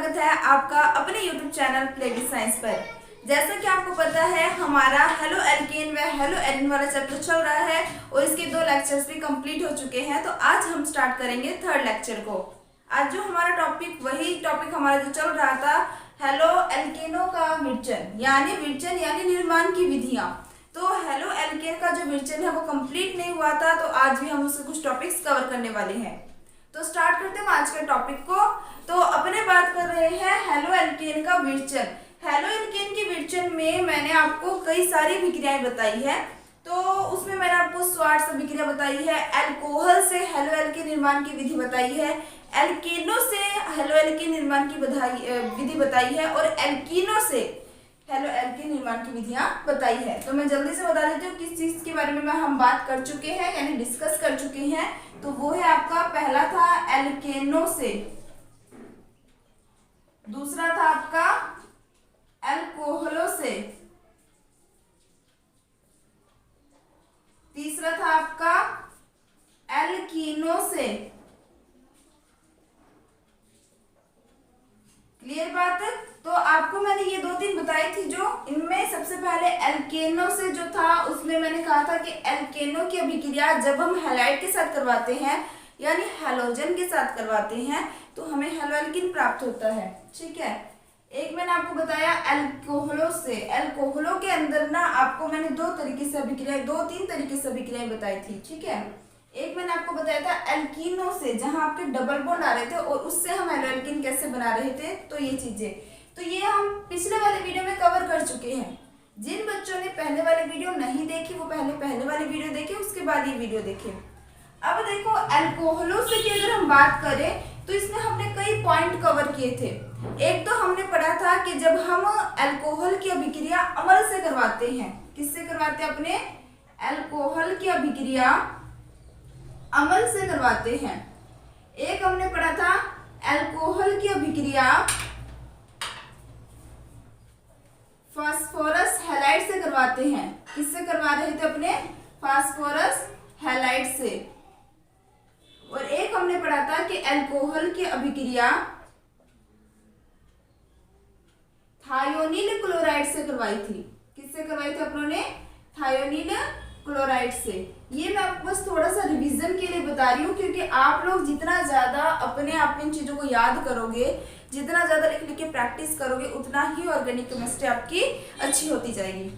स्वागत है आपका अपने YouTube channel play with science पर। जैसा कि आपको पता है हमारा हेलो एल्केन व हेलो एरिन वाला चैप्टर चल रहा है और इसके 2 लेक्चर्स भी कंप्लीट हो चुके हैं। तो आज हम स्टार्ट करेंगे 3rd लेक्चर को। आज जो हमारा टॉपिक वही टॉपिक हमारा जो चल रहा था हेलो एल्केनो का विरचन यानी निर्माण की विधियां। तो हेलो एल्केन का जो विरचन है वो कंप्लीट नहीं हुआ था, तो आज भी हम उसके कुछ टॉपिक्स कवर करने वाले हैं। तो स्टार्ट करते हैं आज के टॉपिक को। तो अपने बात कर रहे हैं हेलो एल्केन का विरचन। हेलो एल्केन के विरचन में मैंने आपको कई सारी विक्रियाएं बताई है। तो उसमें मैंने आपको स्वार्ट्ज विक्रिया बताई है, एल्कोहल से हेलो एल्केन निर्माण की विधि बताई है, एल्केनो से हेलो एल्केन निर्माण की विधि बताई है और एल्कीनो से हेलो एल्केन निर्माण की विधियां बताई है। तो मैं जल्दी से बता देती हूँ किस चीज के बारे में हम बात कर चुके हैं यानी डिस्कस कर चुके हैं। तो वो है आपका पहला था एल्केनो से, दूसरा था आपका एल्कोहलो से, तीसरा था आपका एल्कीनो से। क्लियर बात है? तो आपको मैंने ये 2-3 बताई थी। जो इनमें सबसे पहले एल्केनो से जो था उसमें मैंने कहा था कि एल्केनो की अभिक्रिया जब हम हैलाइड के साथ करवाते हैं यानी हैलोजन के साथ करवाते हैं तो हमें हेलो एल्कीन प्राप्त होता है। ठीक है। एक मैंने आपको बताया एल्कोहलो से। एल्कोहलो के अंदर ना आपको मैंने 2 तरीके से अभिक्रियाएं 2-3 तरीके से अभिक्रियाएं बताई थी। ठीक है। एक मैंने आपको बताया था एल्कीनो से, जहां आपके डबल बॉन्ड आ रहे थे और उससे हम हेलो एल्कीन कैसे बना रहे थे। तो ये चीजें तो ये हम पिछले वाले वीडियो में कवर कर चुके हैं। जिन बच्चों ने पहले वाली वीडियो नहीं देखी वो पहले वाली वीडियो देखे, उसके बाद ये वीडियो देखे। अब देखो एल्कोहलो से की अगर हम बात करें तो इसमें हमने कई पॉइंट कवर किए थे। एक तो हमने पढ़ा था कि जब हम अल्कोहल की अभिक्रिया अम्ल से करवाते हैं, किससे करवाते हैं? अपने अल्कोहल की अभिक्रिया अम्ल से करवाते हैं। एक हमने पढ़ा था अल्कोहल की अभिक्रिया फास्फोरस हैलाइड से करवाते हैं। किससे करवा रहे थे? अपने फास्फोरस हैलाइड से। और एक हमने पढ़ा था कि अल्कोहल की अभिक्रिया थायोनील क्लोराइड से करवाई थी। किससे करवाई थी अपनों ने? थायोनील क्लोराइड से। ये मैं आपको बस थोड़ा सा रिवीजन के लिए बता रही हूँ, क्योंकि आप लोग जितना ज्यादा अपने आप इन चीजों को याद करोगे, जितना ज्यादा लिख लिख के प्रैक्टिस करोगे, उतना ही ऑर्गेनिक केमिस्ट्री आपकी अच्छी होती जाएगी।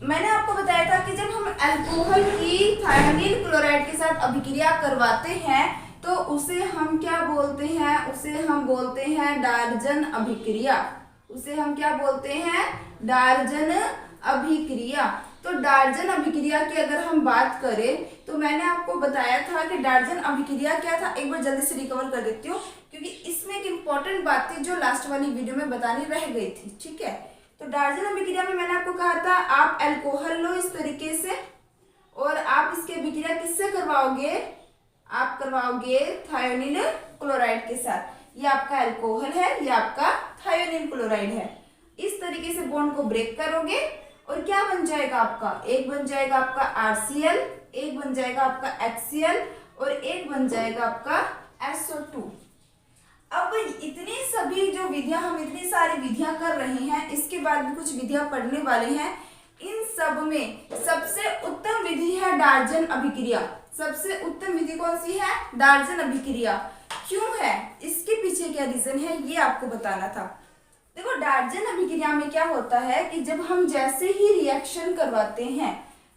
मैंने आपको बताया था कि जब हम अल्कोहल की थायोनील क्लोराइड के साथ अभिक्रिया करवाते हैं तो उसे हम क्या बोलते हैं? उसे हम बोलते हैं डार्जन अभिक्रिया। उसे हम क्या बोलते हैं? डार्जन अभिक्रिया। तो डार्जन अभिक्रिया की अगर हम बात करें तो मैंने आपको बताया था कि डार्जन अभिक्रिया क्या था। एक बार जल्दी से रिकवर कर देती हूँ, क्योंकि इसमें एक इंपॉर्टेंट बात थी जो लास्ट वाली वीडियो में बतानी रह गई थी। ठीक है। तो डार्जन अभिक्रिया में मैंने आपको कहा था आप अल्कोहल लो इस तरीके से और आप इसकी अभिक्रिया किससे करवाओगे? आप करवाओगे थायोनील क्लोराइड के साथ। ये आपका अल्कोहल है, ये आपका थायोनील क्लोराइड है। इस तरीके से बॉन्ड को ब्रेक करोगे और क्या बन जाएगा आपका? एक बन जाएगा आपका RCl, एक बन जाएगा आपका HCl और एक बन जाएगा आपका SO2। अब इतनी सभी जो विधियां हम इतनी सारी विधियां कर रहे हैं, इसके बाद भी कुछ विधियां पढ़ने वाले हैं। इन सब में सबसे उत्तम विधि है डार्जन अभिक्रिया। सबसे उत्तम विधि कौन सी है? डार्जन अभिक्रिया। क्यों है? इसके पीछे क्या रीजन है ये आपको बताना था। देखो डार्जन अभिक्रिया में क्या होता है कि जब हम जैसे ही रिएक्शन करवाते हैं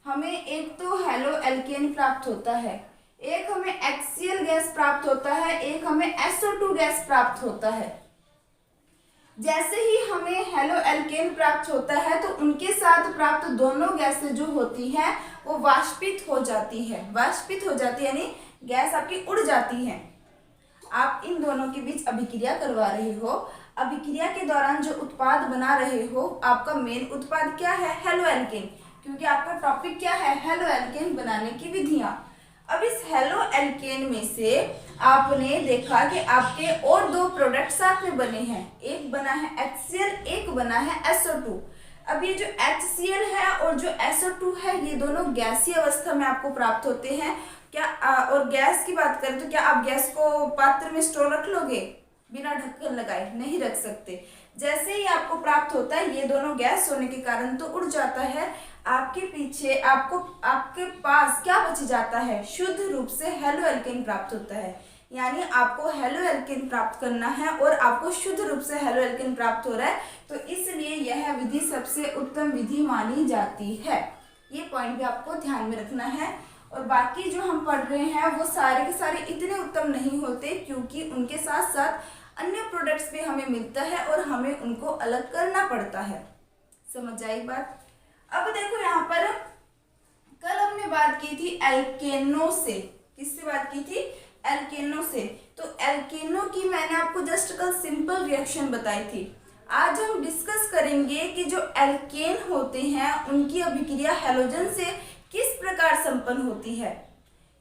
हमें एक तो हेलो एल्केन प्राप्त होता है, एक हमें HCl गैस प्राप्त होता है, एक हमें SO2 गैस प्राप्त होता है। जैसे ही हमें हेलो एल्केन प्राप्त होता है तो उनके साथ प्राप्त दोनों गैसें जो होती हैं वो वाष्पित हो जाती है। वाष्पित हो जाती है यानी गैस आपकी उड़ जाती है। आप इन दोनों के बीच अभिक्रिया करवा रहे हो। अभिक्रिया के दौरान जो उत्पाद बना रहे हो आपका मेन उत्पाद क्या है? हेलो एल्केन, क्योंकि आपका टॉपिक क्या है? हेलो एल्केन बनाने की विधियां। अब इस हेलो एल्केन में से आपने देखा कि आपके और 2 प्रोडक्ट साथ में बने हैं। एक बना है HCl, एक बना है SO2। अब ये जो HCl है और जो SO2 है ये दोनों गैसीय अवस्था में आपको प्राप्त होते हैं। क्या और गैस की बात करें तो क्या आप गैस को पात्र में स्टोर रख लोगे? बिना ढक्कन लगाए नहीं रख सकते। जैसे ही आपको प्राप्त होता है, ये दोनों गैस होने के कारण तो उड़ जाता है, आपके पीछे आपके पास क्या बच जाता है, शुद्ध रूप से हेलो एल्केन प्राप्त होता है। यानी आपको हेलो एल्केन प्राप्त करना है और आपको शुद्ध रूप से हेलो एल्केन प्राप्त हो रहा है, तो इसलिए यह विधि सबसे उत्तम विधि मानी जाती है। ये पॉइंट भी आपको ध्यान में रखना है। और बाकी जो हम पढ़ रहे हैं वो सारे के सारे इतने उत्तम नहीं होते, क्योंकि उनके साथ साथ अन्य प्रोडक्ट्स भी हमें मिलता है और हमें उनको अलग करना पड़ता है। समझ आई बात? अब देखो यहाँ पर कल हमने बात की थी एल्केनो से। किससे बात की थी? एल्केनो से। तो एल्केनो की मैंने आपको जस्ट कल सिंपल रिएक्शन बताई थी। आज हम डिस्कस करेंगे कि जो एल्केन होते हैं उनकी अभिक्रिया हैलोजन से किस प्रकार संपन्न होती है।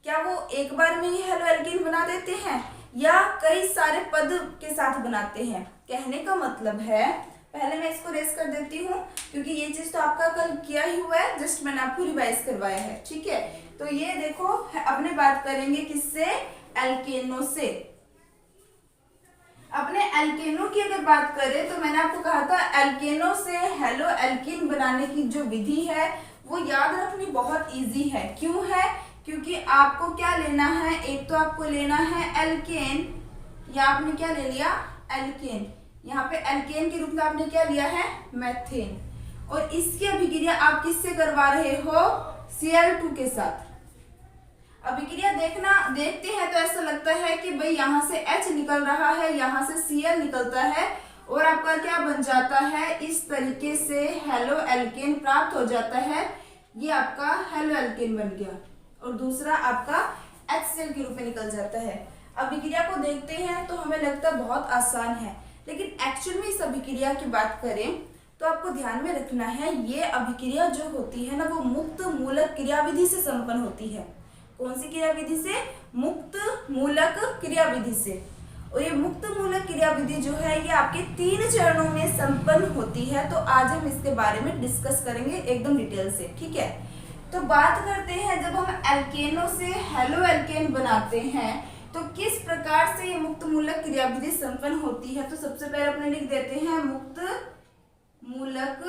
क्या वो एक बार में ही हेलो एल्केन बना देते हैं या कई सारे पद के साथ बनाते हैं? कहने का मतलब है, पहले मैं इसको रेस कर देती हूँ क्योंकि ये चीज तो आपका कल किया ही हुआ है, जस्ट मैंने आपको रिवाइज करवाया है। ठीक है, तो ये देखो अपने बात करेंगे किससे? एल्केनो से। अपने एल्केनो की अगर बात करें तो मैंने आपको कहा था एल्केनो से हेलो एल्केन बनाने की जो विधि है वो याद रखनी बहुत इजी है। क्यों है? क्योंकि आपको क्या लेना है, एक तो आपको लेना है एल्केन, या आपने क्या ले लिया? एल्केन। यहाँ पे एल्केन के रूप में आपने क्या लिया है? मेथेन। और इसकी अभिक्रिया आप किससे करवा रहे हो? Cl2 के साथ। अभिक्रिया देखते हैं तो ऐसा लगता है कि भाई यहाँ से H निकल रहा है, यहाँ से Cl निकलता है और आपका क्या बन जाता है? इस तरीके से हेलो एल्केन प्राप्त हो जाता है। ये आपका हेलो एल्केन बन गया और दूसरा आपका HCl के रूप में निकल जाता है। अभिक्रिया को देखते हैं तो हमें लगता है बहुत आसान है, लेकिन एक्चुअल में इस अभिक्रिया की बात करें तो आपको ध्यान में रखना है, ये अभिक्रिया जो होती है ना वो मुक्त मूलक क्रियाविधि से संपन्न होती है। कौन सी क्रियाविधि से? मुक्त मूलक क्रियाविधि से। और ये मुक्त मूलक क्रियाविधि जो है ये आपके 3 चरणों में संपन्न होती है। तो आज हम इसके बारे में डिस्कस करेंगे एकदम डिटेल से। ठीक है, तो बात करते हैं जब हम एल्केनो से हेलो एल्केन बनाते हैं तो किस प्रकार से ये मुक्त मूलक क्रियाविधि संपन्न होती है। तो सबसे पहले अपने लिख देते हैं मुक्त मूलक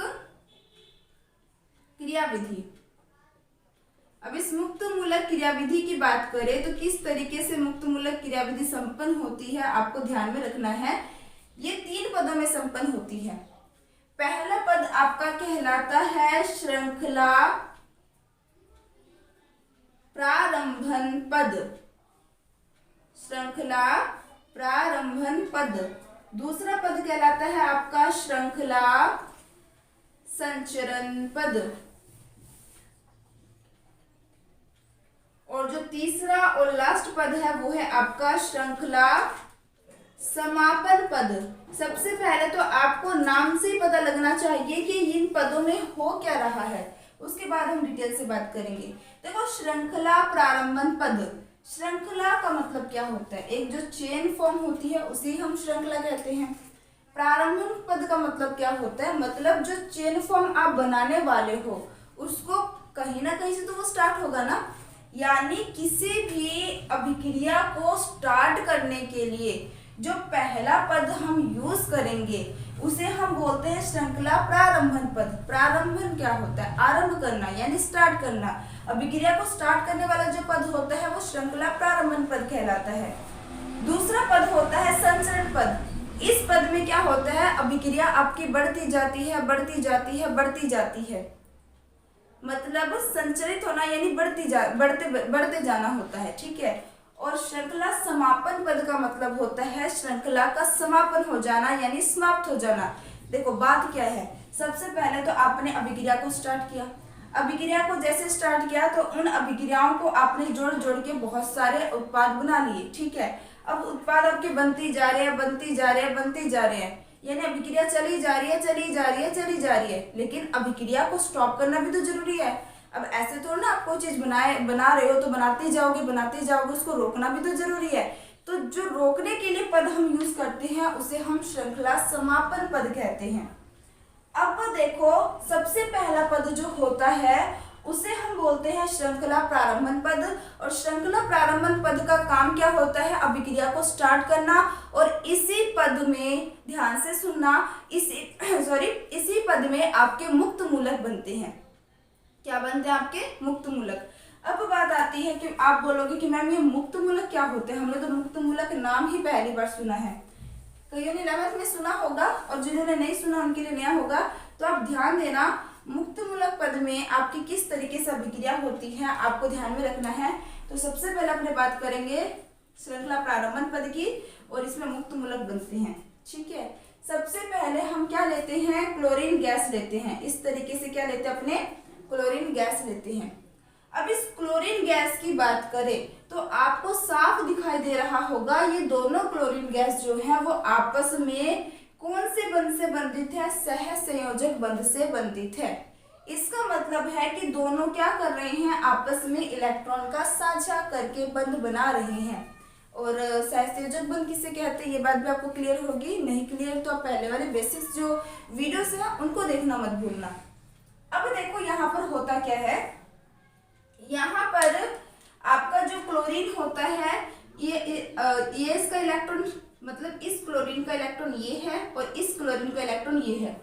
क्रियाविधि। अब इस मुक्त मूलक क्रियाविधि की बात करें तो किस तरीके से मुक्त मूलक क्रियाविधि संपन्न होती है आपको ध्यान में रखना है। ये 3 पदों में संपन्न होती है। पहला पद आपका कहलाता है श्रृंखला प्रारंभन पद। श्रृंखला प्रारंभन पद। दूसरा पद कहलाता है आपका श्रृंखला संचरण पद। और जो तीसरा और लास्ट पद है वो है आपका श्रृंखला समापन पद। सबसे पहले तो आपको नाम से ही पता लगना चाहिए कि इन पदों में हो क्या रहा है, उसके बाद हम डिटेल से बात करेंगे। देखो श्रृंखला प्रारंभन पद, श्रृंखला का मतलब क्या होता है? एक जो चेन फॉर्म होती है उसे हम श्रृंखला कहते हैं। प्रारंभन पद का मतलब क्या होता है? मतलब जो चेन फॉर्म आप बनाने वाले हो उसको कहीं ना कहीं से तो वो स्टार्ट होगा ना। यानी किसी भी अभिक्रिया को स्टार्ट करने के लिए जो पहला पद हम यूज करेंगे उसे हम बोलते हैं श्रृंखला प्रारंभन पद। प्रारंभन क्या होता है? आरंभ करना यानी स्टार्ट करना। अभिक्रिया को स्टार्ट करने वाला जो पद होता है वो श्रृंखला प्रारंभन पद कहलाता है। दूसरा पद होता है संचरण पद। इस पद में क्या होता है? अभिक्रिया आपकी बढ़ती जाती है, बढ़ती जाती है, बढ़ती जाती है। मतलब संचरित होना यानी बढ़ते जाना होता है। ठीक है, और श्रृंखला समापन पद का मतलब होता है श्रृंखला का समापन हो जाना यानी समाप्त हो जाना। देखो बात क्या है, सबसे पहले तो आपने अभिक्रिया को स्टार्ट किया। अभिक्रिया को जैसे स्टार्ट किया तो उन अभिक्रियाओं को आपने जोड़ जोड़ के बहुत सारे उत्पाद बना लिए। ठीक है, अब उत्पाद आपके बनती जा रहे हैं, बनती जा रहे हैं, बनती जा रहे हैं, यानी अभिक्रिया चली जा रही है, चली जा रही है, चली जा रही है, लेकिन अभिक्रिया को स्टॉप करना भी तो जरूरी है। अब ऐसे थोड़ा ना आप कोई चीज बना रहे हो तो बनाते जाओगे, उसको रोकना भी तो जरूरी है। तो जो रोकने के लिए पद हम यूज करते हैं उसे हम श्रृंखला समापन पद कहते हैं। अब देखो सबसे पहला पद जो होता है उसे हम बोलते हैं श्रृंखला प्रारंभन पद। और श्रृंखला प्रारंभन पद का काम क्या होता है? अभिक्रिया को स्टार्ट करना, और इसी पद में, ध्यान से सुनना, इसी पद में आपके मुक्त मूलक बनते हैं। क्या बनते हैं? आपके मुक्त मूलक। अब बात आती है कि आप बोलोगे कि मैम ये मुक्त मूलक क्या होते हैं? हमने तो मुक्त मूलक नाम ही पहली बार सुना है। कईयों ने 11th में सुना होगा और जिन्होंने नहीं सुना उनके लिए नया होगा। तो आप ध्यान देना, मुक्त मूलक पद में आपकी किस तरीके से अभिक्रिया होती है आपको ध्यान में रखना है। तो सबसे पहले अपने बात करेंगे श्रृंखला प्रारंभन पद की, और इसमें मुक्त मूलक बनते हैं। ठीक है, सबसे पहले हम क्या लेते हैं? क्लोरीन गैस लेते हैं। इस तरीके से क्या लेते हैं? अपने क्लोरीन गैस लेते हैं। अब इस क्लोरीन गैस की बात करें तो आपको साफ दिखाई दे रहा होगा, ये दोनों क्लोरीन गैस जो है वो आपस में कौन से बंध से बंधित है? सहसंयोजक बंध से बंधित है। इसका मतलब है कि दोनों क्या कर रहे हैं? आपस में इलेक्ट्रॉन का साझा करके बंध बना रहे हैं। और सहसंयोजक बंध किसे कहते हैं ये बात भी आपको क्लियर होगी। नहीं क्लियर तो आप पहले वाले बेसिक्स जो वीडियोस हैं उनको देखना मत भूलना। अब देखो यहाँ पर होता क्या है, यहाँ पर आपका जो क्लोरीन होता है ये इसका इलेक्ट्रॉन, मतलब इस क्लोरीन का इलेक्ट्रॉन ये है और इस क्लोरीन का इलेक्ट्रॉन ये है।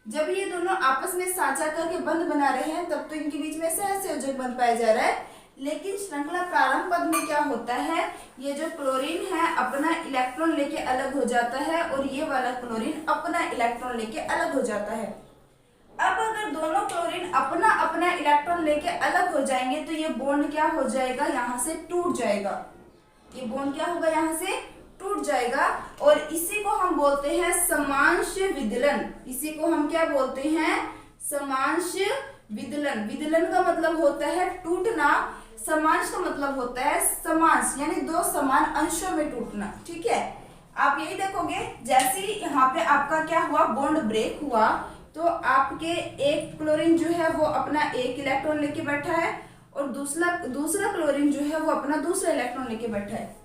जब ये दोनों आपस में साझा करके बंध बना रहे हैं तब तो इनके बीच में सहसंयोजक बंध पाया जा रहा है। लेकिन श्रृंखला प्रारंभ पद में क्या होता है? ये जो क्लोरीन है अपना इलेक्ट्रॉन लेके अलग हो जाता है और ये वाला क्लोरीन अपना इलेक्ट्रॉन लेके अलग हो जाता है। अब अगर दोनों क्लोरीन अपना अपना इलेक्ट्रॉन लेके अलग हो जाएंगे तो ये बॉन्ड क्या हो जाएगा? यहाँ से टूट जाएगा। ये बॉन्ड क्या होगा? यहाँ से टूट जाएगा। और इसी को हम बोलते हैं समांश विदलन। इसी को हम क्या बोलते हैं? समांश विदलन। विदलन का मतलब होता है टूटना, समांश का मतलब होता है समांश, यानी दो समान अंशों में टूटना। ठीक है, आप यही देखोगे जैसे यहाँ पे आपका क्या हुआ? बॉन्ड ब्रेक हुआ तो आपके एक क्लोरीन जो है वो अपना एक इलेक्ट्रॉन लेके बैठा है और दूसरा क्लोरीन जो है वो अपना दूसरा इलेक्ट्रॉन लेके बैठा है।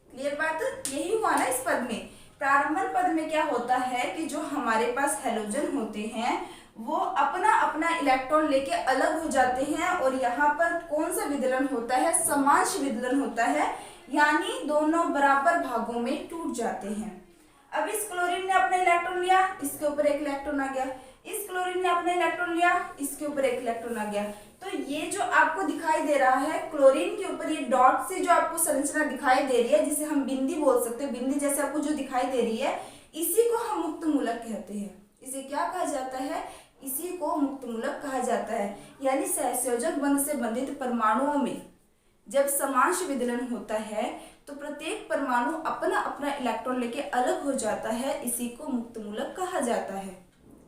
क्लियर बात? यही हुआ ना इस पद में। प्रारंभन पद में क्या होता है कि जो हमारे पास हैलोजन होते हैं वो अपना अपना इलेक्ट्रॉन लेके अलग हो जाते हैं, और यहाँ पर कौन सा विदलन होता है? समांश विदलन होता है, यानी दोनों बराबर भागों में टूट जाते हैं। अब इस क्लोरीन ने अपना इलेक्ट्रॉन लिया, इसके ऊपर एक इलेक्ट्रॉन आ गया। इस क्लोरीन ने अपना इलेक्ट्रॉन लिया, इसके ऊपर एक इलेक्ट्रॉन आ गया। तो ये जो आपको दिखाई दे रहा है क्लोरीन के ऊपर, ये डॉट से जो आपको संरचना दिखाई दे रही है, जिसे हम बिंदी बोल सकते हैं, बिंदी जैसे आपको जो दिखाई दे रही है, इसी को हम मुक्त मूलक कहते हैं। इसे क्या कहा जाता है? इसी को मुक्त मूलक कहा जाता है। यानी सहसंयोजक बंध से बंधित परमाणुओं में जब समांश विदलन होता है तो प्रत्येक परमाणु अपना अपना इलेक्ट्रॉन लेके अलग हो जाता है, इसी को मुक्त मूलक कहा जाता है।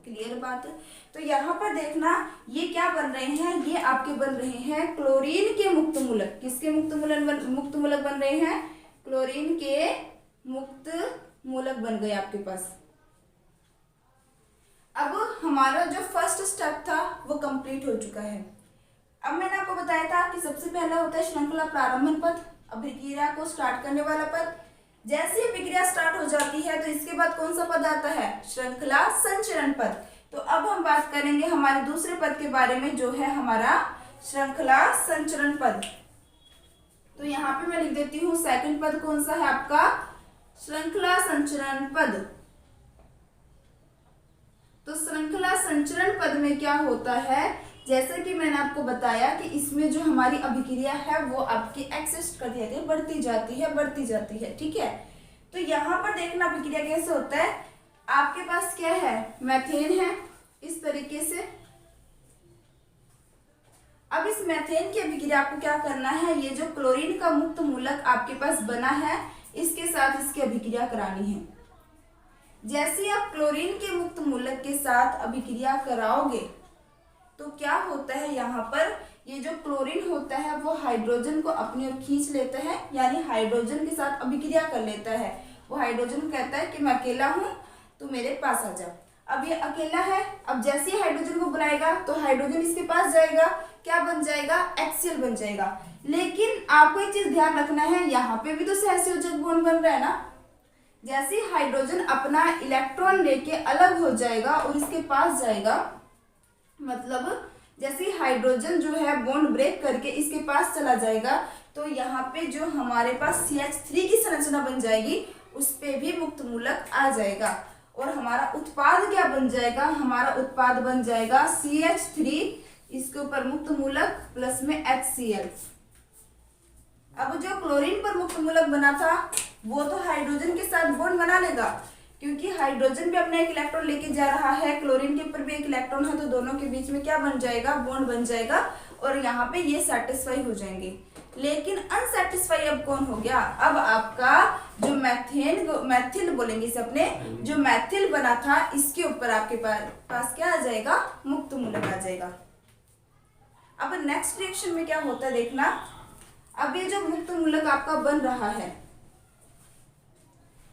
क्लियर बात? तो यहाँ पर देखना, ये क्या बन रहे हैं? ये आपके बन रहे हैं क्लोरीन के मुक्त मूलक। किसके मुक्त मूलक बन रहे हैं? क्लोरीन के मुक्त मूलक बन गए आपके पास। अब हमारा जो फर्स्ट स्टेप था वो कंप्लीट हो चुका है। अब मैंने आपको बताया था कि सबसे पहला होता है श्रृंखला प्रारंभन पद, अभिक्रिया को स्टार्ट करने वाला पद। जैसे अभिक्रिया स्टार्ट हो जाती है तो इसके बाद कौन सा पद आता है? श्रृंखला संचरण पद। तो अब हम बात करेंगे हमारे दूसरे पद के बारे में, जो है हमारा श्रृंखला संचरण पद। तो यहाँ पे मैं लिख देती हूँ सेकंड पद कौन सा है आपका? श्रृंखला संचरण पद। तो श्रृंखला संचरण पद में क्या होता है? जैसा कि मैंने आपको बताया कि इसमें जो हमारी अभिक्रिया है वो आपकी एक्सिस्ट कर जाती है, बढ़ती जाती है। ठीक है, तो यहाँ पर देखना अभिक्रिया कैसे होता है। आपके पास क्या है? मेथेन है इस तरीके से। अब इस मेथेन की अभिक्रिया आपको क्या करना है? ये जो क्लोरीन का मुक्त मूलक आपके पास बना है इसके साथ इसकी अभिक्रिया करानी है। जैसे आप क्लोरीन के मुक्त मूलक के साथ अभिक्रिया कराओगे तो क्या होता है? यहाँ पर ये जो क्लोरीन होता है वो हाइड्रोजन को अपनी ओर खींच लेता है, यानी हाइड्रोजन के साथ अभिक्रिया कर लेता है। वो हाइड्रोजन कहता है कि मैं अकेला हूँ तो मेरे पास आ जा। अब ये अकेला है, अब जैसे ही हाइड्रोजन को बुलाएगा तो हाइड्रोजन इसके पास जाएगा, क्या बन जाएगा? एक्सियल बन जाएगा। लेकिन आपको एक चीज ध्यान रखना है, यहाँ पे भी तो सहसंयोजक बॉन्ड बन रहा है ना। जैसे ही हाइड्रोजन अपना इलेक्ट्रॉन लेके अलग हो जाएगा और इसके पास जाएगा, मतलब जैसे ही हाइड्रोजन जो है बॉन्ड ब्रेक करके इसके पास चला जाएगा तो यहाँ पे जो हमारे पास CH3 की संरचना बन जाएगी उस पे भी मुक्त मूलक आ जाएगा और हमारा उत्पाद क्या बन जाएगा, हमारा उत्पाद बन जाएगा CH3, इसके ऊपर मुक्त मूलक प्लस में HCl। अब जो क्लोरीन पर मुक्त मूलक बना था वो तो हाइड्रोजन के साथ बॉन्ड बना लेगा, क्योंकि हाइड्रोजन भी अपना एक इलेक्ट्रॉन लेके जा रहा है, क्लोरीन के ऊपर भी एक इलेक्ट्रॉन है, तो दोनों के बीच में क्या बन जाएगा, बॉन्ड बन जाएगा और यहाँ पे ये सेटिस्फाई हो जाएंगे। लेकिन अनसेटिस्फाई अब कौन हो गया, अब आपका जो मैथिल बोलेंगे इसे अपने, जो मैथिल बना था इसके ऊपर आपके पास क्या आ जाएगा, मुक्त मूलक आ जाएगा। अब नेक्स्ट रिएक्शन में क्या होता है देखना, अब ये जो मुक्त मूलक आपका बन रहा है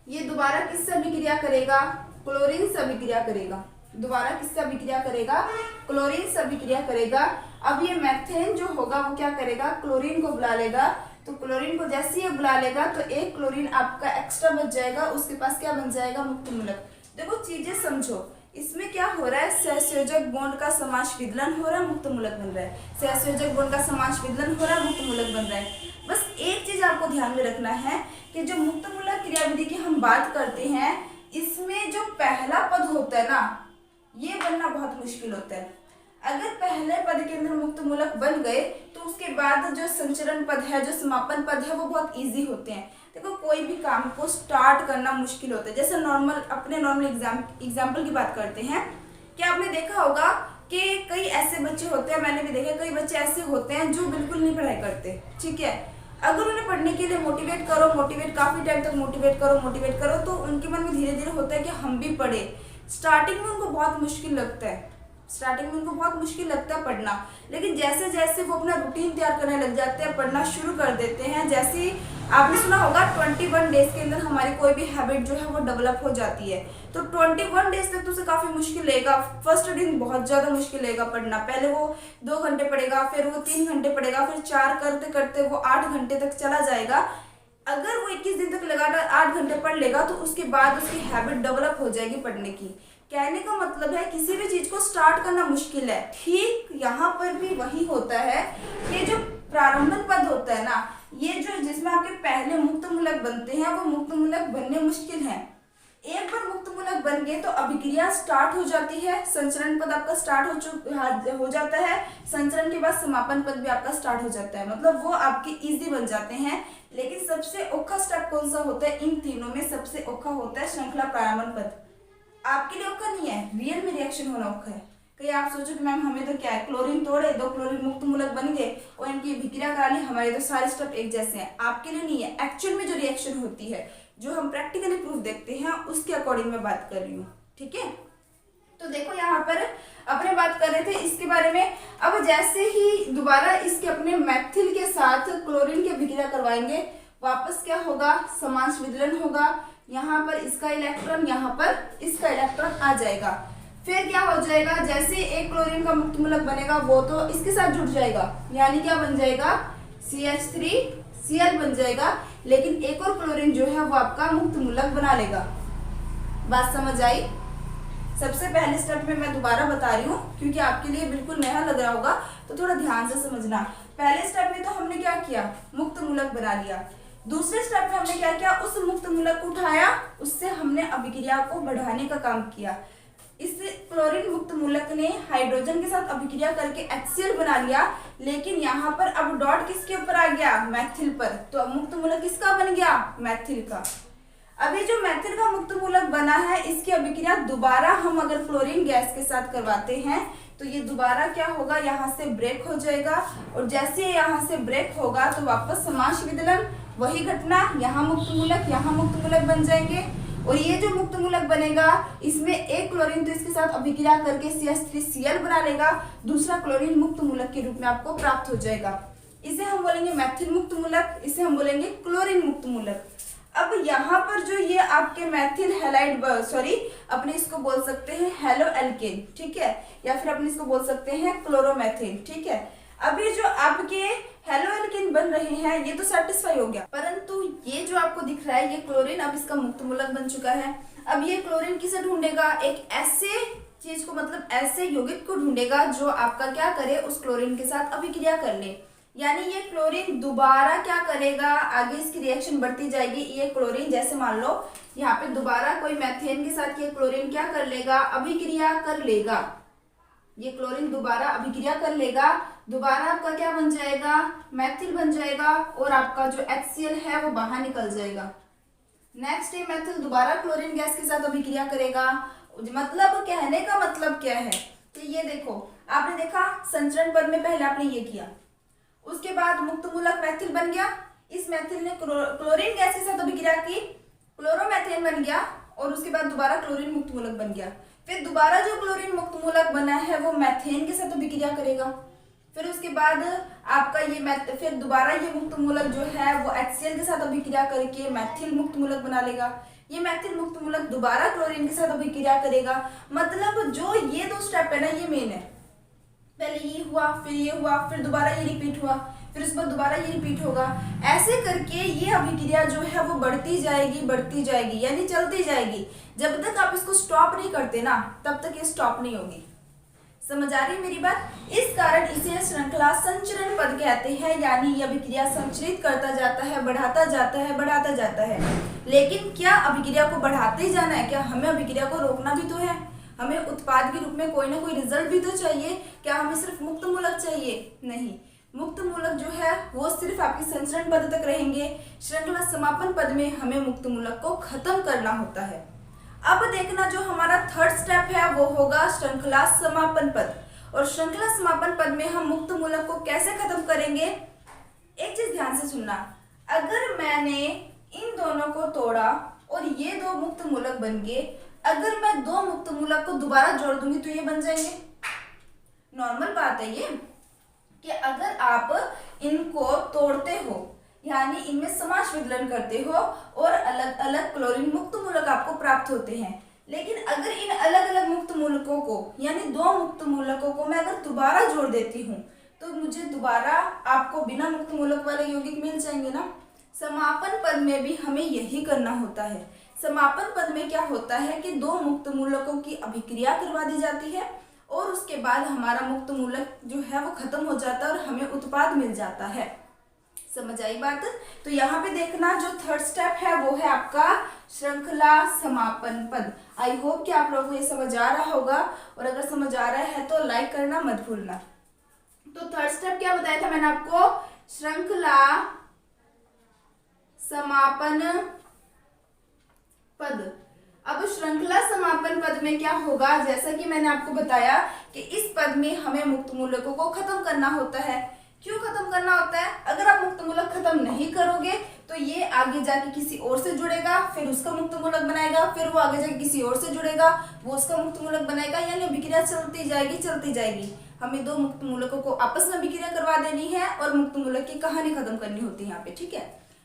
ये दोबारा किससे अभिक्रिया करेगा, क्लोरीन से अभिक्रिया करेगा। दोबारा किससे अभिक्रिया करेगा, क्लोरीन से अभिक्रिया करेगा। अब ये मेथेन जो होगा वो क्या करेगा, क्लोरीन को बुला लेगा। तो क्लोरीन को जैसे ही बुला लेगा तो एक क्लोरीन आपका एक्स्ट्रा बच जाएगा, उसके पास क्या बन जाएगा, मुक्त मूलक। देखो चीजें समझो, इसमें क्या हो रहा है, सहसंयोजक बॉन्ड का समाश विदलन हो रहा है, मुक्त मूलक बन रहा है। सहसंयोजक बॉन्ड का समाश विदलन हो रहा है, मुक्त मूलक बन रहा है। बस एक चीज आपको ध्यान में रखना है कि जो मुक्त मूलक क्रियाविधि की हम बात करते हैं इसमें जो पहला पद होता है ना, ये बनना बहुत मुश्किल होता है। अगर पहले पद के अंदर मुक्त मूलक बन गए तो उसके बाद जो संचरण पद है, जो समापन पद है वो बहुत इजी होते हैं। देखो कोई भी काम को स्टार्ट करना मुश्किल होता है। जैसे नॉर्मल एग्जाम्पल की बात करते हैं, क्या आपने देखा होगा कि कई ऐसे बच्चे होते हैं, मैंने भी देखा, कई बच्चे ऐसे होते हैं जो बिल्कुल नहीं पढ़ाई करते, ठीक है। अगर उन्हें पढ़ने के लिए मोटिवेट काफी टाइम तक मोटिवेट करो तो उनके मन में धीरे धीरे होता है कि हम भी पढ़े। स्टार्टिंग में उनको बहुत मुश्किल लगता है पढ़ना, लेकिन जैसे जैसे वो अपना रूटीन तैयार करने लग जाते हैं, पढ़ना शुरू कर देते हैं। जैसे ही आपने सुना होगा 21 डेज के अंदर हमारी कोई भी हैबिट जो है वो डेवलप हो जाती है। तो 21 डेज तक तो उसे काफी मुश्किल लगेगा। फर्स्ट दिन बहुत ज्यादा मुश्किल लगेगा पढ़ना। पहले वो 2 घंटे पढ़ेगा, फिर वो 3 घंटे पढ़ेगा, फिर 4 करते करते वो 8 घंटे तक चला जाएगा। अगर वो 21 दिन तक लगातार 8 घंटे पढ़ लेगा तो उसके बाद उसकी हैबिट डेवलप हो जाएगी पढ़ने की। कहने का मतलब है किसी भी चीज को स्टार्ट करना मुश्किल है। ठीक यहाँ पर भी वही होता है कि जो प्रारंभन पद होता है ना, ये जो जिसमें आपके पहले मुक्त मूलक बनते हैं वो मुक्त मूलक बनने मुश्किल हैं। एक बार मुक्त मूलक बन गए तो अभिक्रिया स्टार्ट हो जाती है, संचरण पद आपका स्टार्ट हो जाता है। संचरण के बाद समापन पद भी आपका स्टार्ट हो जाता है, मतलब वो आपके इजी बन जाते हैं। लेकिन सबसे औखा स्टेप कौन सा होता है, इन तीनों में सबसे औखा होता है श्रृंखला प्रारंभन पद। आपके लिए औखा नहीं है, रियल में रिएक्शन होना औखा है। कहीं आप सोचो कि मैम हमें तो क्या है, क्लोरीन तोड़े, 2 क्लोरीन मुक्त मूलक बन गए और इनकी अभिक्रिया करा ली, हमारे तो सारे स्टेप एक जैसे हैं। आपके लिए नहीं है, एक्चुअल में जो रिएक्शन होती है, जो हम प्रैक्टिकली प्रूफ देखते हैं, उसके अकॉर्डिंग मैं बात कर रही हूँ, ठीक है। तो देखो यहाँ पर अपने बात कर रहे थे इसके बारे में। अब जैसे ही दोबारा इसके अपने मैथिल के साथ क्लोरीन की अभिक्रिया करवाएंगे, वापस क्या होगा, समांश विदलन होगा। यहाँ पर इसका इलेक्ट्रॉन, यहाँ पर इसका इलेक्ट्रॉन आ जाएगा। फिर क्या हो जाएगा, जैसे एक क्लोरीन का मुक्त मूलक बनेगा वो तो इसके साथ जुड़ जाएगा, यानी क्या बन जाएगा, CH3Cl बन जाएगा। लेकिन एक और क्लोरीन जो है वो आपका मुक्त मूलक बना लेगा। बात समझ आई। सबसे पहले स्टेप में मैं दोबारा बता रही हूँ क्योंकि आपके लिए बिल्कुल नया लग रहा होगा, तो थोड़ा ध्यान से समझना। पहले स्टेप में तो हमने क्या किया, मुक्त मूलक बना लिया। दूसरे स्टेप में हमने क्या किया, उस मुक्त मूलक को उठाया, उससे हमने अभिक्रिया को बढ़ाने का काम किया। इस क्लोरीन मुक्त मूलक ने हाइड्रोजन के साथ अभिक्रिया करके HCl बना लिया, लेकिन यहाँ पर अब डॉट किसके ऊपर आ गया, मैथिल पर। तो अब मुक्त मूलक किसका बन गया, मैथिल का। अभी जो मैथिल का मुक्त मूलक बना है, इसकी अभिक्रिया दोबारा हम अगर क्लोरीन गैस के साथ करवाते हैं तो ये दोबारा क्या होगा, यहाँ से ब्रेक हो जाएगा। और जैसे यहाँ से ब्रेक होगा तो वापस समांश विदलन, वही घटना, यहाँ मुक्त मूलक बन जाएंगे। और ये जो मुक्त मूलक बनेगा इसमें एक क्लोरीन तो इसके साथ अभिक्रिया करके CH3Cl बना लेगा, दूसरा क्लोरीन मुक्त मूलक के रूप में आपको प्राप्त हो जाएगा। इसे हम बोलेंगे मैथिल मुक्त मूलक, इसे हम बोलेंगे क्लोरीन मुक्त मूलक। अब यहाँ पर जो ये आपके मैथिल हैलाइड अपने इसको बोल सकते हैं हेलो एल्केन, ठीक है, या फिर अपने इसको बोल सकते हैं क्लोरोमेथेन, ठीक है। अभी जो आपके हेलो एल्केन बन रहे हैं ये तो सेटिस्फाई हो गया, परंतु ये जो आपको दिख रहा है ये क्लोरीन अब इसका मुक्त मूलक बन चुका है। अब ये क्लोरीन किसे ढूंढेगा, एक ऐसे चीज को, मतलब ऐसे यौगिक को ढूंढेगा जो आपका क्या करे, उस क्लोरीन के साथ अभिक्रिया कर ले। यानी ये क्लोरीन दोबारा क्या करेगा, आगे इसकी रिएक्शन बढ़ती जाएगी। ये क्लोरीन जैसे मान लो यहाँ पे दोबारा कोई मेथेन के साथ ये क्लोरीन क्या कर लेगा, अभिक्रिया कर लेगा। ये क्लोरीन दोबारा अभिक्रिया कर लेगा, दोबारा आपका क्या बन जाएगा, मैथिल बन जाएगा, और आपका जो HCl है वो बाहर निकल जाएगा। नेक्स्ट ये मैथिल दोबारा क्लोरीन गैस के साथ अभिक्रिया करेगा। मतलब कहने का मतलब क्या है कि ये देखो, आपने देखा संचरण पद में पहले आपने ये किया, उसके बाद मुक्त मूलक मैथिल बन गया, इस मैथिल ने क्लोरीन गैस के साथ अभिक्रिया की, क्लोरोमेथेन बन गया, और उसके बाद दोबारा क्लोरीन मुक्त मूलक बन गया। फिर दोबारा जो क्लोरीन मुक्त मूलक बना है वो मैथेन के साथ अभिक्रिया करेगा। फिर उसके बाद आपका ये फिर दोबारा ये मुक्त मूलक जो है वो HCl के साथ अभिक्रिया करके मैथिल मुक्त मूलक बना लेगा। ये मैथिल मुक्त मूलक दोबारा क्लोरीन के साथ अभिक्रिया करेगा। मतलब जो ये दो स्टेप है ना, ये मेन है। पहले ये हुआ, फिर ये हुआ, फिर दोबारा ये रिपीट हुआ, फिर उसके बाद दोबारा ये रिपीट होगा। ऐसे करके ये अभिक्रिया जो है वो बढ़ती जाएगी, यानी चलती जाएगी। जब तक आप इसको स्टॉप नहीं करते ना, तब तक ये स्टॉप नहीं होगी। समझ आ रही है मेरी बात? इस कारण इसे श्रृंखला संचरण पद कहते हैं, यानी ये अभिक्रिया संचरित करता जाता है, बढ़ाता जाता है। लेकिन क्या अभिक्रिया को बढ़ाते ही जाना है? क्या हमें अभिक्रिया को रोकना भी तो है? हमें उत्पाद के रूप में कोई ना कोई रिजल्ट भी तो चाहिए। क्या हमें सिर्फ मुक्त मूलक चाहिए? नहीं, मुक्त मूलक जो है वो सिर्फ आपके संचरण पद तक रहेंगे। श्रृंखला समापन पद में हमें मुक्त मूलक को खत्म करना होता है। अब देखना, जो हमारा थर्ड स्टेप है वो होगा श्रृंखला समापन पद। और श्रृंखला समापन पद में हम मुक्त मूलक को कैसे खत्म करेंगे? एक चीज ध्यान से सुनना, अगर मैंने इन दोनों को तोड़ा और ये दो मुक्त मूलक बन गए, अगर मैं दो मुक्त मूलक को दोबारा जोड़ दूंगी तो ये बन जाएंगे। नॉर्मल बात है ये कि अगर आप इनको तोड़ते हो, यानी इनमें समास विघलन करते हो और अलग अलग क्लोरीन मुक्त मूलक आपको प्राप्त होते हैं। लेकिन अगर इन अलग अलग मुक्त मूलकों को, यानी दो मुक्त मूलकों को मैं अगर दोबारा जोड़ देती हूँ तो मुझे दोबारा आपको बिना मुक्त मूलक वाले यौगिक मिल जाएंगे ना। समापन पद में भी हमें यही करना होता है। समापन पद में क्या होता है कि दो मुक्त मूलकों की अभिक्रिया करवा दी जाती है और उसके बाद हमारा मुक्त मूलक जो है वो खत्म हो जाता है और हमें उत्पाद मिल जाता है। समझ आई बात? तो यहाँ पे देखना, जो थर्ड स्टेप है वो है आपका श्रृंखला समापन पद। आई होप कि आप लोगों को ये समझ आ रहा होगा, और अगर समझ आ रहा है तो लाइक करना मत भूलना। तो थर्ड स्टेप क्या बताया था मैंने आपको? श्रृंखला समापन पद। अब श्रृंखला समापन पद में क्या होगा, जैसा कि मैंने आपको बताया कि इस पद में हमें मुक्त मूलकों को खत्म करना होता है। क्यों खत्म करना होता है? अगर आप मुक्त मूलक खत्म नहीं करोगे तो ये आगे जाके किसी और से जुड़ेगा, फिर उसका मुक्त मूलक बनाएगा, फिर वो आगे जाके किसी और से जुड़ेगा, वो उसका मुक्त मूलक बनाएगा, यानी अभिक्रिया चलती जाएगी। हमें दो मुक्त मूलकों को आपस में अभिक्रिया करवा देनी है और मुक्त मूलक की कहानी खत्म करनी होती है यहाँ पे, ठीक है।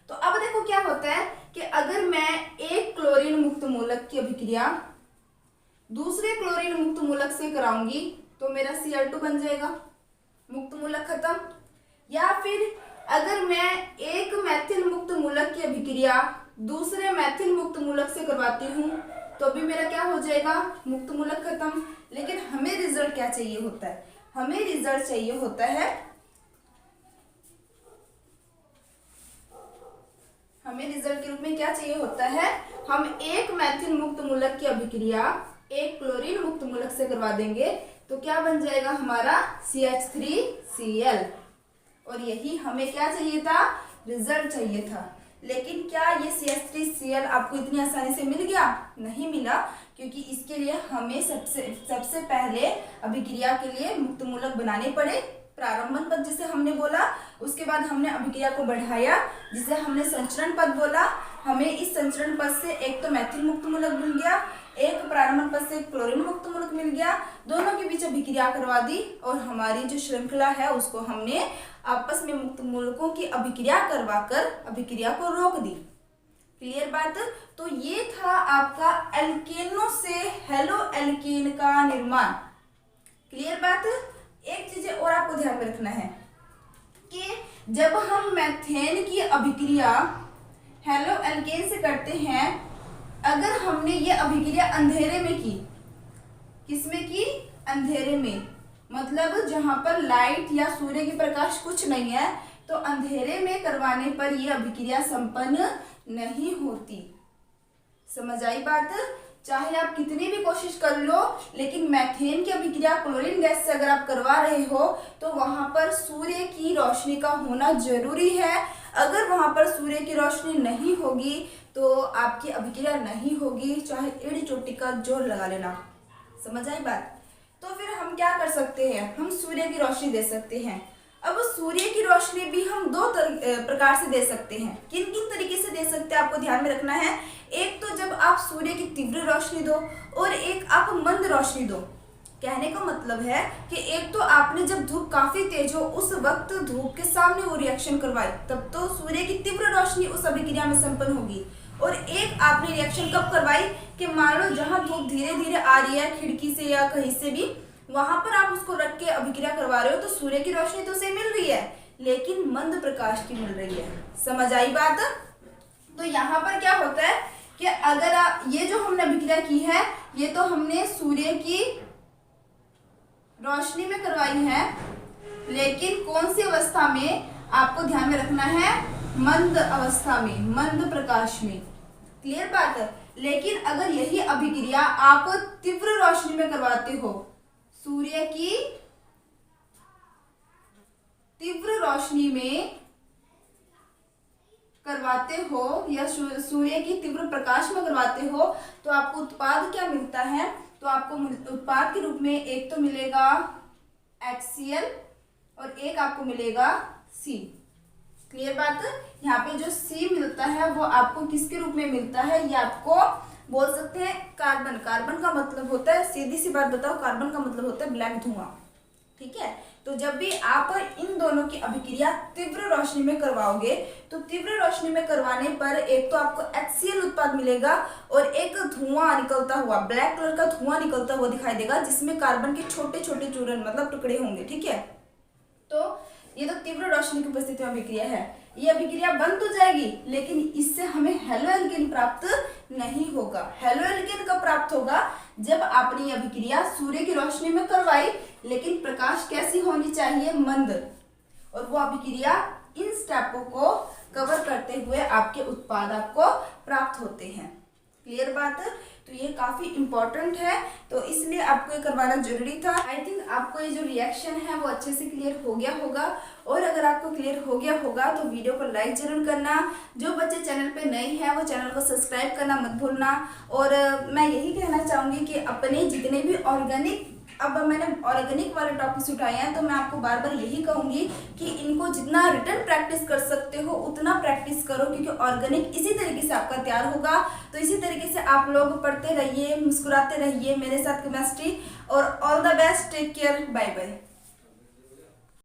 तो अब देखो क्या होता है कि अगर मैं एक क्लोरीन मुक्त मूलक की अभिक्रिया दूसरे क्लोरीन मुक्त मूलक से कराऊंगी तो मेरा Cl2 बन जाएगा, मुक्त मूलक खत्म। या फिर अगर मैं एक मैथिल मुक्त मूलक की अभिक्रिया दूसरे मैथिल मुक्त मूलक से करवाती हूँ तो भी मेरा क्या हो जाएगा, मुक्त मूलक खत्म। लेकिन हमें रिजल्ट क्या चाहिए होता है? हमें रिजल्ट चाहिए होता है, हमें रिजल्ट के रूप में क्या चाहिए होता है? हम एक मैथिल मुक्त मूलक की अभिक्रिया एक क्लोरीन मुक्त मूलक से करवा देंगे तो क्या बन जाएगा हमारा CH3Cl। और यही हमें क्या चाहिए था, रिजल्ट चाहिए था। लेकिन क्या ये CH3Cl आपको इतनी आसानी से मिल गया? नहीं मिला, क्योंकि इसके लिए हमें सबसे पहले अभिक्रिया के लिए मुक्त मूलक बनाने पड़े, प्रारंभन पद जिसे हमने बोला। उसके बाद हमने अभिक्रिया को बढ़ाया जिसे हमने संचरण पद बोला। हमें इस संचरण पद से एक तो मैथिल मुक्त मूलक मिल गया, एक प्रारंभन पद से क्लोरीन मुक्त मूलक मिल गया, दोनों के बीच अभिक्रिया करवा दी और हमारी जो श्रृंखला है उसको हमने आपस में मुक्त मूलकों की अभिक्रिया करवाकर अभिक्रिया को रोक दी। क्लियर बात? तो ये था आपका एल्केनों से हेलो एल्केन का निर्माण। क्लियर बात? एक चीज और आपको ध्यान में रखना है कि जब हम मेथेन की अभिक्रिया हेलो एल्केन से करते हैं, अगर हमने ये अभिक्रिया अंधेरे में की किसमें की? अंधेरे में, मतलब जहां पर लाइट या सूर्य की प्रकाश कुछ नहीं है, तो अंधेरे में करवाने पर यह अभिक्रिया संपन्न नहीं होती। समझ आई बात? चाहे आप कितनी भी कोशिश कर लो, लेकिन मीथेन की अभिक्रिया क्लोरीन गैस से अगर आप करवा रहे हो तो वहां पर सूर्य की रोशनी का होना जरूरी है। अगर वहां पर सूर्य की रोशनी नहीं होगी तो आपकी अभिक्रिया नहीं होगी, चाहे एड़ी चोटी का जोर लगा लेना। समझ आई बात? तो फिर हम क्या कर सकते हैं? हम सूर्य की रोशनी दे सकते हैं। अब सूर्य की रोशनी भी हम दो प्रकार से दे सकते हैं। किन किन तरीके से दे सकते हैं आपको ध्यान में रखना है। एक तो जब आप सूर्य की तीव्र रोशनी दो और एक आप मंद रोशनी दो। कहने का मतलब है कि एक तो आपने जब धूप काफी तेज हो उस वक्त धूप के सामने वो रिएक्शन करवाई, तब तो सूर्य की तीव्र रोशनी उस अभिक्रिया में संपन्न होगी। और एक आपने रिएक्शन कब करवाई कि मान लो जहां धूप धीरे धीरे आ रही है खिड़की से या कहीं से भी, वहां पर आप उसको रख के अभिक्रिया करवा रहे हो, तो सूर्य की रोशनी तो उसे मिल रही है लेकिन मंद प्रकाश की मिल रही है। समझ आई बात? तो यहाँ पर क्या होता है कि अगर आप ये जो हमने अभिक्रिया की है ये तो हमने सूर्य की रोशनी में करवाई है, लेकिन कौन सी अवस्था में आपको ध्यान में रखना है? मंद अवस्था में, मंद प्रकाश में। क्लियर बात है? लेकिन अगर यही अभिक्रिया आप तीव्र रोशनी में करवाते हो, सूर्य की तीव्र रोशनी में करवाते हो या सूर्य की तीव्र प्रकाश में करवाते हो, तो आपको उत्पाद क्या मिलता है? तो आपको उत्पाद के रूप में एक तो मिलेगा HCl और एक आपको मिलेगा C। क्लियर बात? यहाँ पे जो C मिलता है वो आपको किसके रूप में मिलता है? ये आपको बोल सकते हैं कार्बन। कार्बन का मतलब होता है, सीधी सी बात बताओ, कार्बन का मतलब होता है ब्लैक धुआं। ठीक है? तो जब भी आप इन दोनों की अभिक्रिया तीव्र रोशनी में करवाओगे तो तीव्र रोशनी में करवाने पर एक तो आपको HCl उत्पाद मिलेगा और एक धुआं निकलता हुआ, ब्लैक कलर का धुआं निकलता हुआ दिखाई देगा, जिसमें कार्बन के छोटे छोटे चूर्ण मतलब टुकड़े होंगे। ठीक है? तो ये तो तीव्र रोशनी की उपस्थिति में अभिक्रिया है। ये अभिक्रिया बंद तो जाएगी लेकिन इससे हमें हेलो एल्केन प्राप्त नहीं होगा। हेलो एल्केन कब प्राप्त होगा? जब आपने ये अभिक्रिया सूर्य की रोशनी में करवाई, लेकिन प्रकाश कैसी होनी चाहिए? मंद। और वो अभिक्रिया इन स्टेपों को कवर करते हुए आपके उत्पाद आपको प्राप्त होते हैं। क्लियर बात? तो ये काफी इंपॉर्टेंट है, तो इसलिए आपको ये करवाना जरूरी था। आई थिंक आपको ये जो रिएक्शन है वो अच्छे से क्लियर हो गया होगा, और अगर आपको क्लियर हो गया होगा तो वीडियो को लाइक जरूर करना। जो बच्चे चैनल पे नए हैं वो चैनल को सब्सक्राइब करना मत भूलना। और मैं यही कहना चाहूँगी कि अपने जितने भी ऑर्गेनिक, अब मैंने ऑर्गेनिक वाले टॉपिक्स उठाए हैं, तो मैं आपको बार बार यही कहूँगी कि इनको जितना रिटर्न प्रैक्टिस कर सकते हो उतना प्रैक्टिस करो, क्योंकि ऑर्गेनिक इसी तरीके से आपका तैयार होगा। तो इसी तरीके से आप लोग पढ़ते रहिए, मुस्कुराते रहिए मेरे साथ केमिस्ट्री। और all the best, take care, bye bye.